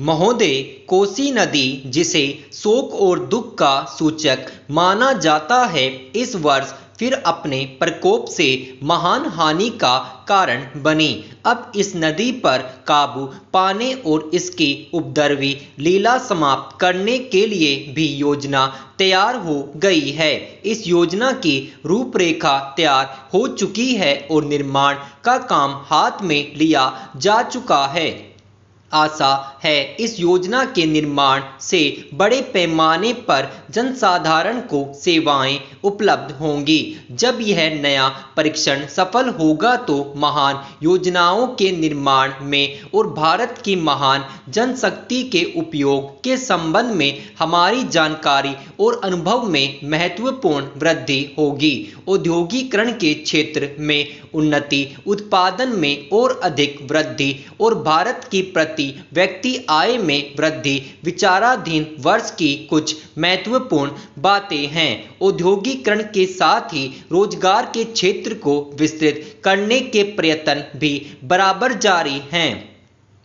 महोदय, कोसी नदी, जिसे शोक और दुख का सूचक माना जाता है, इस वर्ष फिर अपने प्रकोप से महान हानि का कारण बनी। अब इस नदी पर काबू पाने और इसकी उपद्रवी लीला समाप्त करने के लिए भी योजना तैयार हो गई है। इस योजना की रूपरेखा तैयार हो चुकी है और निर्माण का काम हाथ में लिया जा चुका है। आशा है इस योजना के निर्माण से बड़े पैमाने पर जनसाधारण को सेवाएं उपलब्ध होंगी। जब यह नया परीक्षण सफल होगा तो महान योजनाओं के निर्माण में और भारत की महान जनशक्ति के उपयोग के संबंध में हमारी जानकारी और अनुभव में महत्वपूर्ण वृद्धि होगी। औद्योगिकरण के क्षेत्र में उन्नति, उत्पादन में और अधिक वृद्धि और भारत की प्रति व्यक्ति आय में वृद्धि विचाराधीन वर्ष की कुछ महत्वपूर्ण बातें हैं। औद्योगिकरण के साथ ही रोजगार के क्षेत्र को विस्तृत करने के प्रयत्न भी बराबर जारी हैं।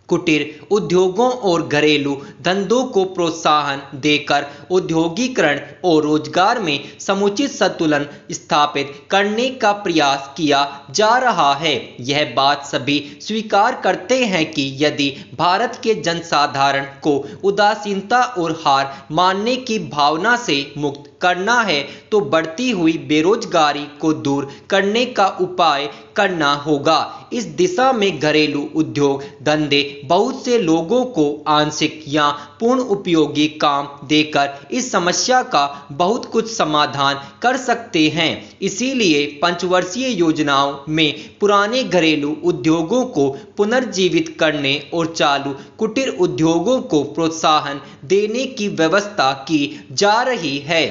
कुटीर उद्योगों और घरेलू धंधों को प्रोत्साहन देकर औद्योगिकरण और रोजगार में समुचित संतुलन स्थापित करने का प्रयास किया जा रहा है। यह बात सभी स्वीकार करते हैं कि यदि भारत के जनसाधारण को उदासीनता और हार मानने की भावना से मुक्त करना है तो बढ़ती हुई बेरोजगारी को दूर करने का उपाय करना होगा। इस दिशा में घरेलू उद्योग धंधे बहुत से लोगों को आंशिक या पूर्ण उपयोगी काम देकर इस समस्या का बहुत कुछ समाधान कर सकते हैं। इसीलिए पंचवर्षीय योजनाओं में पुराने घरेलू उद्योगों को पुनर्जीवित करने और चालू कुटीर उद्योगों को प्रोत्साहन देने की व्यवस्था की जा रही है।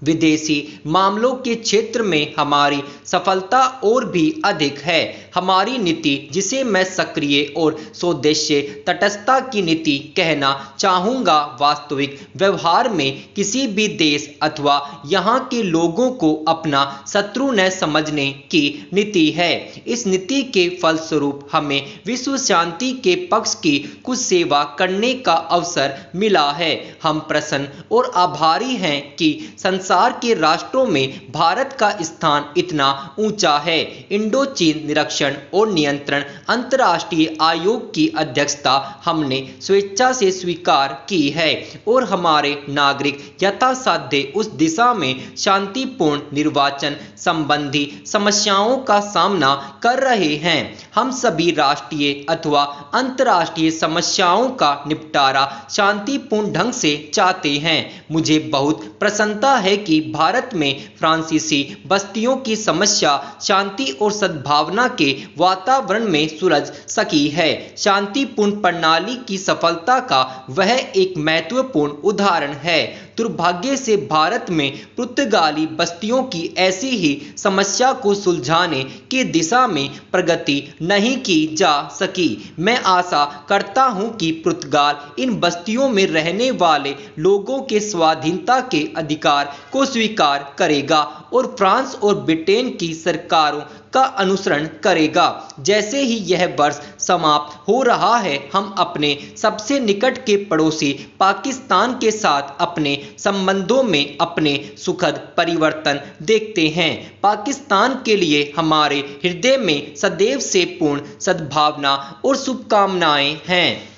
विदेशी मामलों के क्षेत्र में हमारी सफलता और भी अधिक है। हमारी नीति, जिसे मैं सक्रिय और स्वदेशी तटस्थता की नीति कहना चाहूँगा, वास्तविक व्यवहार में किसी भी देश अथवा यहाँ के लोगों को अपना शत्रु न समझने की नीति है। इस नीति के फलस्वरूप हमें विश्व शांति के पक्ष की कुछ सेवा करने का अवसर मिला है। हम प्रसन्न और आभारी हैं कि संसार के राष्ट्रों में भारत का स्थान इतना ऊंचा है। इंडो चीन निरीक्षण और नियंत्रण अंतर्राष्ट्रीय आयोग की अध्यक्षता हमने स्वेच्छा से स्वीकार की है और हमारे नागरिक यथासाध्य उस दिशा में शांतिपूर्ण निर्वाचन संबंधी समस्याओं का सामना कर रहे हैं। हम सभी राष्ट्रीय अथवा अंतर्राष्ट्रीय समस्याओं का निपटारा शांतिपूर्ण ढंग से चाहते हैं। मुझे बहुत प्रसन्नता है कि भारत में फ्रांसीसी बस्तियों की समस्या शांति और सद्भावना के वातावरण में सुलझ सकी है। शांतिपूर्ण प्रणाली की सफलता का वह एक महत्वपूर्ण उदाहरण है। दुर्भाग्य से भारत में पुर्तगाली बस्तियों की ऐसी ही समस्या को सुलझाने की दिशा में प्रगति नहीं की जा सकी। मैं आशा करता हूं कि पुर्तगाल इन बस्तियों में रहने वाले लोगों के स्वाधीनता के अधिकार को स्वीकार करेगा और फ्रांस और ब्रिटेन की सरकारों का अनुसरण करेगा। जैसे ही यह वर्ष समाप्त हो रहा है, हम अपने सबसे निकट के पड़ोसी पाकिस्तान के साथ अपने संबंधों में अपने सुखद परिवर्तन देखते हैं। पाकिस्तान के लिए हमारे हृदय में सदैव से पूर्ण सद्भावना और शुभकामनाएं हैं।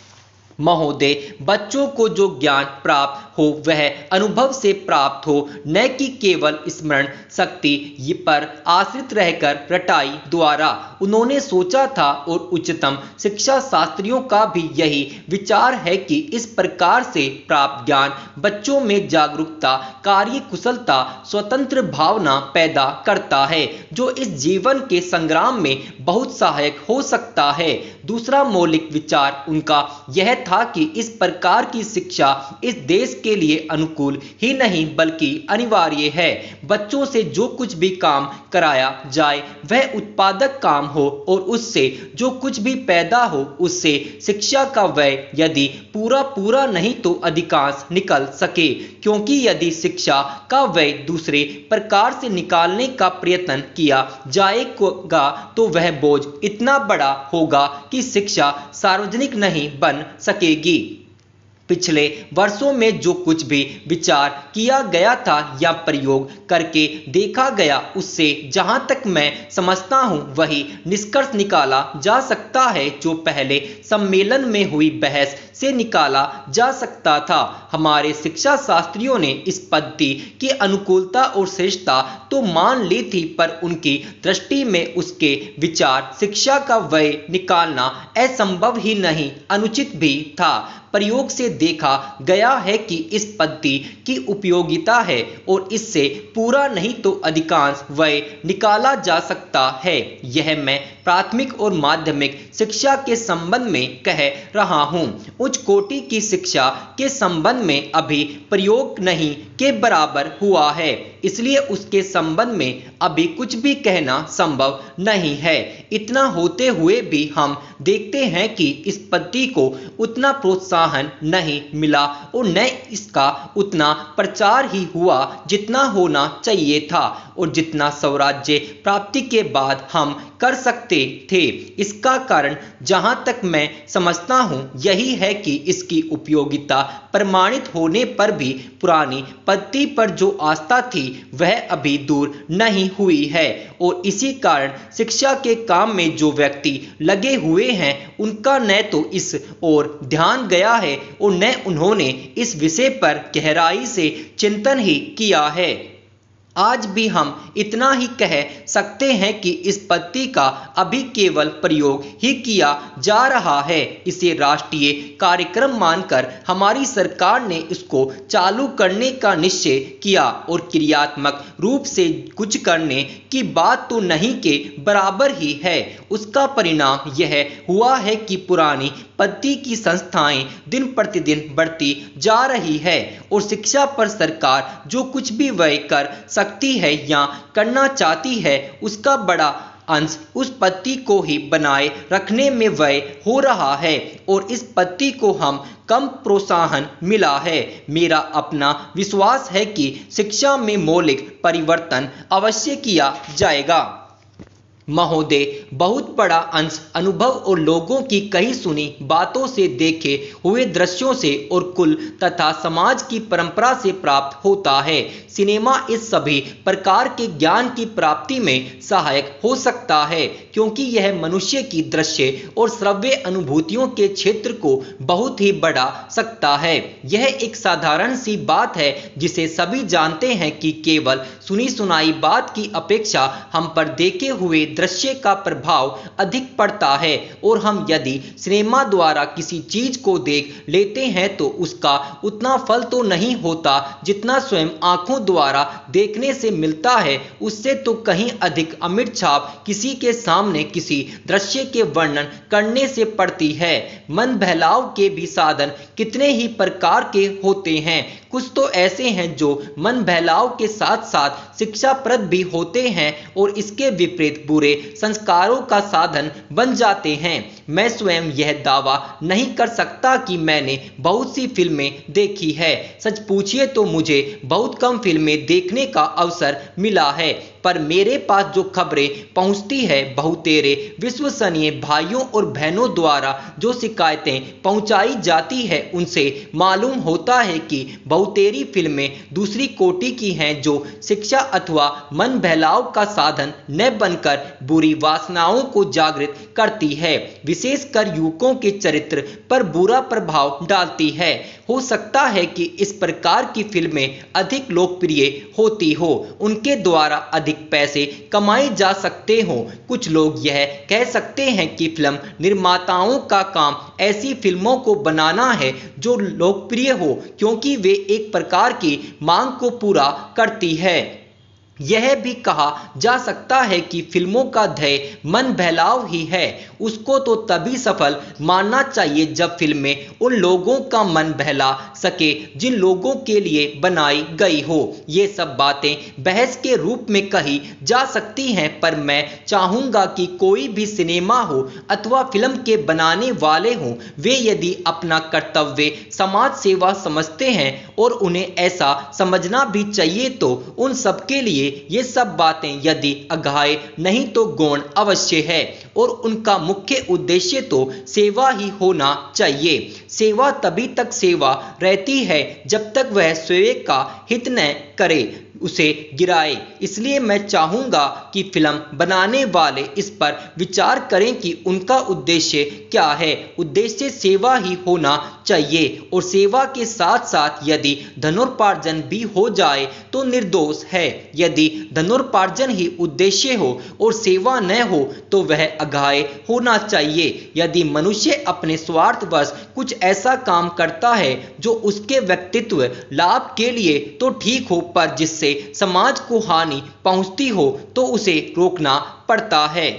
महोदय, बच्चों को जो ज्ञान प्राप्त हो वह अनुभव से प्राप्त हो, न कि केवल स्मरण शक्ति पर आश्रित रहकर रटाई द्वारा। उन्होंने सोचा था और उच्चतम शिक्षा शास्त्रियों का भी यही विचार है कि इस प्रकार से प्राप्त ज्ञान बच्चों में जागरूकता, कार्यकुशलता, स्वतंत्र भावना पैदा करता है, जो इस जीवन के संग्राम में बहुत सहायक हो सकता है। दूसरा मौलिक विचार उनका यह था कि इस प्रकार की शिक्षा इस देश के लिए अनुकूल ही नहीं बल्कि अनिवार्य है। बच्चों से जो कुछ भी काम कराया जाए वह उत्पादक काम हो और उससे जो कुछ भी पैदा हो उससे शिक्षा का व्यय यदि पूरा नहीं तो अधिकांश निकल सके, क्योंकि यदि शिक्षा का व्यय दूसरे प्रकार से निकालने का प्रयत्न किया जाएगा तो वह बोझ इतना बड़ा होगा कि शिक्षा सार्वजनिक नहीं बन सकेगी। पिछले वर्षों में जो कुछ भी विचार किया गया था या प्रयोग करके देखा गया उससे जहां तक मैं समझता हूं वही निष्कर्ष निकाला जा सकता है जो पहले सम्मेलन में हुई बहस से निकाला जा सकता था। हमारे शिक्षा शास्त्रियों ने इस पद्धति की अनुकूलता और श्रेष्ठता तो मान ली थी, पर उनकी दृष्टि में उसके विचार शिक्षा का व्यय निकालना असंभव ही नहीं अनुचित भी था। प्रयोग से देखा गया है कि इस पद्धति की उपयोगिता है और इससे पूरा नहीं तो अधिकांश व्यय निकाला जा सकता है। यह मैं प्राथमिक और माध्यमिक शिक्षा के संबंध में कह रहा हूँ। उच्च कोटि की शिक्षा के संबंध में अभी प्रयोग नहीं के बराबर हुआ है, इसलिए उसके संबंध में अभी कुछ भी कहना संभव नहीं है। इतना होते हुए भी हम देखते हैं कि इस पद्धति को उतना प्रोत्साहन नहीं मिला और न इसका उतना प्रचार ही हुआ जितना होना चाहिए था और जितना स्वराज्य प्राप्ति के बाद हम कर सकते थे। इसका कारण जहां तक मैं समझता हूं यही है कि इसकी उपयोगिता प्रमाणित होने पर भी पुरानी पद्धति पर जो आस्था थी वह अभी दूर नहीं हुई है और इसी कारण शिक्षा के काम में जो व्यक्ति लगे हुए हैं उनका न तो इस ओर ध्यान गया है और न उन्होंने इस विषय पर गहराई से चिंतन ही किया है। आज भी हम इतना ही कह सकते हैं कि इस पद्धति का अभी केवल प्रयोग ही किया जा रहा है। इसे राष्ट्रीय कार्यक्रम मानकर हमारी सरकार ने इसको चालू करने का निश्चय किया और क्रियात्मक रूप से कुछ करने की बात तो नहीं के बराबर ही है। उसका परिणाम यह हुआ है कि पुरानी पद्धति की संस्थाएं दिन प्रतिदिन बढ़ती जा रही है और शिक्षा पर सरकार जो कुछ भी व्यय कर सकती है या करना चाहती है उसका बड़ा अंश उस पद्धति को ही बनाए रखने में व्यय हो रहा है और इस पद्धति को हम कम प्रोत्साहन मिला है। मेरा अपना विश्वास है कि शिक्षा में मौलिक परिवर्तन अवश्य किया जाएगा। महोदय, बहुत बड़ा अंश अनुभव और लोगों की कही सुनी बातों से, देखे हुए दृश्यों से और कुल तथा समाज की परंपरा से प्राप्त होता है। सिनेमा इस सभी प्रकार के ज्ञान की प्राप्ति में सहायक हो सकता है क्योंकि यह मनुष्य की दृश्य और श्रव्य अनुभूतियों के क्षेत्र को बहुत ही बढ़ा सकता है। यह एक साधारण सी बात है जिसे सभी जानते हैं कि केवल सुनी सुनाई बात की अपेक्षा हम पर देखे हुए दृश्य का प्रभाव अधिक पड़ता है और हम यदि सिनेमा द्वारा किसी चीज को देख लेते हैं तो उसका उतना फल तो नहीं होता जितना स्वयं आंखों द्वारा देखने से मिलता है। उससे तो कहीं अधिक अमिट छाप किसी के सामने किसी दृश्य के वर्णन करने से पड़ती है। मन बहलाव के भी साधन कितने ही प्रकार के होते हैं। कुछ तो ऐसे हैं जो मन बहलाव के साथ साथ शिक्षाप्रद भी होते हैं और इसके विपरीत बुरे संस्कारों का साधन बन जाते हैं। मैं स्वयं यह दावा नहीं कर सकता कि मैंने बहुत सी फिल्में देखी है। सच पूछिए तो मुझे बहुत कम फिल्में देखने का अवसर मिला है, पर मेरे पास जो खबरें पहुंचती है बहुतेरे विश्वसनीय भाइयों और बहनों द्वारा जो शिकायतें पहुंचाई जाती है उनसे मालूम होता है कि बहुतेरी फिल्में दूसरी कोटि की हैं जो शिक्षा अथवा मन बहलाव का साधन न बनकर बुरी वासनाओं को जागृत करती है, विशेषकर युवकों के चरित्र पर बुरा प्रभाव डालती है। हो सकता है कि इस प्रकार की फिल्में अधिक लोकप्रिय होती हो, उनके द्वारा अधिक पैसे कमाए जा सकते हो। कुछ लोग यह कह सकते हैं कि फिल्म निर्माताओं का काम ऐसी फिल्मों को बनाना है जो लोकप्रिय हो क्योंकि वे एक प्रकार की मांग को पूरा करती है। यह भी कहा जा सकता है कि फिल्मों का ध्येय मन बहलाव ही है। उसको तो तभी सफल मानना चाहिए जब फिल्में उन लोगों का मन बहला सके जिन लोगों के लिए बनाई गई हो। ये सब बातें बहस के रूप में कही जा सकती हैं, पर मैं चाहूँगा कि कोई भी सिनेमा हो अथवा फिल्म के बनाने वाले हों, वे यदि अपना कर्तव्य समाज सेवा समझते हैं और उन्हें ऐसा समझना भी चाहिए, तो उन सब के लिए ये सब बातें यदि अघाय नहीं तो गौण अवश्य है, और उनका मुख्य उद्देश्य तो सेवा ही होना चाहिए। सेवा तभी तक सेवा रहती है जब तक वह स्वयं का हित न करे, उसे गिराए। इसलिए मैं चाहूँगा कि फिल्म बनाने वाले इस पर विचार करें कि उनका उद्देश्य क्या है। उद्देश्य सेवा ही होना चाहिए, और सेवा के साथ साथ यदि धनोपार्जन भी हो जाए तो निर्दोष है। यदि धनोपार्जन ही उद्देश्य हो और सेवा न हो तो वह अघाय होना चाहिए। यदि मनुष्य अपने स्वार्थवश कुछ ऐसा काम करता है जो उसके व्यक्तित्व लाभ के लिए तो ठीक हो, पर जिससे समाज को हानि पहुंचती हो, तो उसे रोकना पड़ता है।